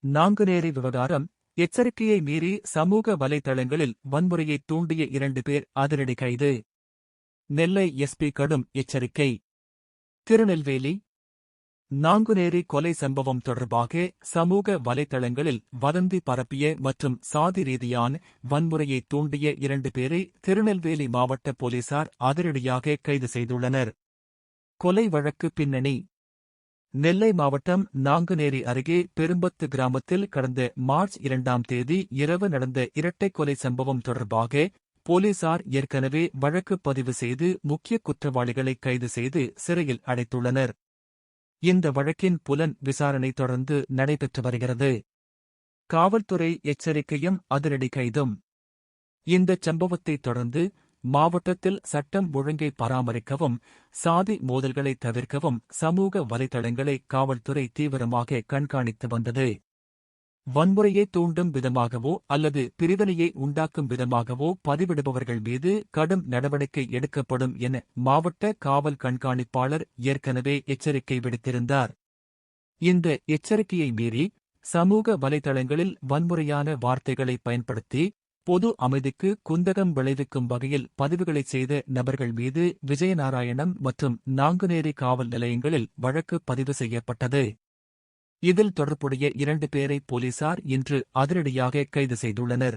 நாங்குநேரி விவகாரம் எச்சரிக்கையை மீறி சமூக வலைதளங்களில் வன்முறையை தூண்டிய 2 பேர் அதிரடி கைது. நெல்லை எஸ்பி கடும் எச்சரிக்கை. திருநெல்வேலி நாங்குநேரி கொலை சம்பவம் தொடர்பாக சமூக வலைதளங்களில் வதந்தி பரப்பிய மற்றும் சாதி ரீதியான வன்முறையை தூண்டிய 2 பேரை திருநெல்வேலி மாவட்ட போலீசார் அதிரடியாக கைது செய்துள்ளனர். கொலை வழக்கு பின்னணி: நெல்லை மாவட்டம் நாங்குநேரி அருகே பெரும்பத்து கிராமத்தில் கடந்த மார்ச் 2ஆம் தேதி இரவு நடந்த இரட்டை கொலை சம்பவம் தொடர்பாக போலீசார் ஏற்கனவே வழக்கு பதிவு செய்து முக்கிய குற்றவாளிகளை கைது செய்து சிறையில் அடைத்துள்ளனர். இந்த வழக்கின் புலன் விசாரணை தொடர்ந்து நடைபெற்று வருகிறது. காவல்துறை எச்சரிக்கையும் அதிரடி கைதும். இந்தச் சம்பவத்தைத் தொடர்ந்து மாவட்டத்தில் சட்டம் ஒழுங்கை பராமரிக்கவும் சாதி மோதல்களை தவிர்க்கவும் சமூக வலைதளங்களை காவல்துறை தீவிரமாக கண்காணித்து வந்தது. வன்முறையை தூண்டும் விதமாகவோ அல்லது பிரிவினையை உண்டாக்கும் விதமாகவோ பதிவிடுபவர்கள் மீது கடும் நடவடிக்கை எடுக்கப்படும் என மாவட்ட காவல் கண்காணிப்பாளர் ஏற்கனவே எச்சரிக்கை விடுத்திருந்தார். இந்த எச்சரிக்கையை மீறி சமூக வலைதளங்களில் வன்முறையான வார்த்தைகளை பயன்படுத்தி பொது அமைதிக்கு குந்தகம் விளைவிக்கும் வகையில் பதிவுகளை செய்த நபர்கள் மீது விஜயநாராயணம் மற்றும் நாங்குநேரி காவல் நிலையங்களில் வழக்கு பதிவு செய்யப்பட்டது. இதில் தொடர்புடைய 2 பேரை போலீசார் இன்று அதிரடியாக கைது செய்துள்ளனர்.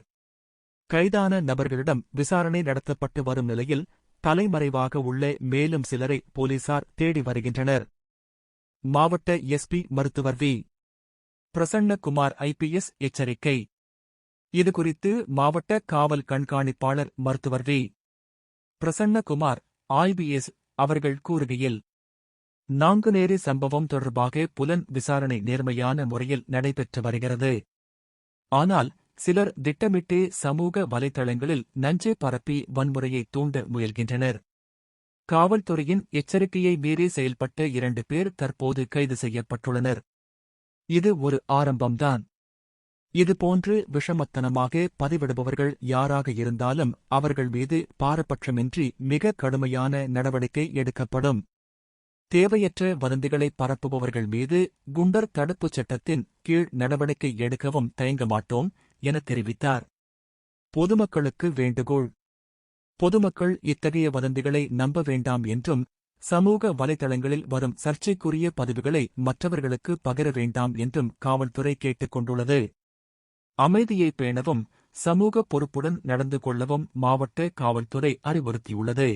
கைதான நபர்களிடம் விசாரணை நடத்தப்பட்டு வரும் நிலையில் தலைமறைவாக உள்ள மேலும் சிலரை போலீசார் தேடி வருகின்றனர். மாவட்ட எஸ்பி மருத்துவர் வி. பிரசன்னகுமார் IPS எச்சரிக்கை. இதுகுறித்து மாவட்ட காவல் கண்காணிப்பாளர் மருத்துவர் வி. பிரசன்னகுமார் IPS அவர்கள் கூறுகையில், நாங்குநேரி சம்பவம் தொடர்பாக புலன் விசாரணை நேர்மையான முறையில் நடைபெற்று வருகிறது. ஆனால் சிலர் திட்டமிட்டே சமூக வலைதளங்களில் நஞ்சை பரப்பி வன்முறையை தூண்ட முயல்கின்றனர். காவல்துறையின் எச்சரிக்கையை மீறி செயல்பட்ட 2 பேர் தற்போது கைது செய்யப்பட்டுள்ளனர். இது ஒரு ஆரம்பம்தான். இதுபோன்று விஷமத்தனமாக பதிவிடுபவர்கள் யாராக இருந்தாலும் அவர்கள் மீது பாரபட்சமின்றி மிக கடுமையான நடவடிக்கை எடுக்கப்படும். தேவையற்ற வதந்திகளை பரப்புபவர்கள் மீது குண்டர் தடுப்புச் சட்டத்தின் கீழ் நடவடிக்கை எடுக்கவும் தயங்க மாட்டோம் என தெரிவித்தார். பொதுமக்களுக்கு வேண்டுகோள்: பொதுமக்கள் இத்தகைய வதந்திகளை நம்ப வேண்டாம் என்றும் சமூக வலைதளங்களில் வரும் சர்ச்சைக்குரிய பதிவுகளை மற்றவர்களுக்கு பகிர வேண்டாம் என்றும் காவல்துறை கேட்டுக் கொண்டுள்ளது. அமைதியை பேணவும் சமூக பொறுப்புடன் நடந்து கொள்ளவும் மாவட்ட காவல்துறை அறிவுறுத்தியுள்ளது.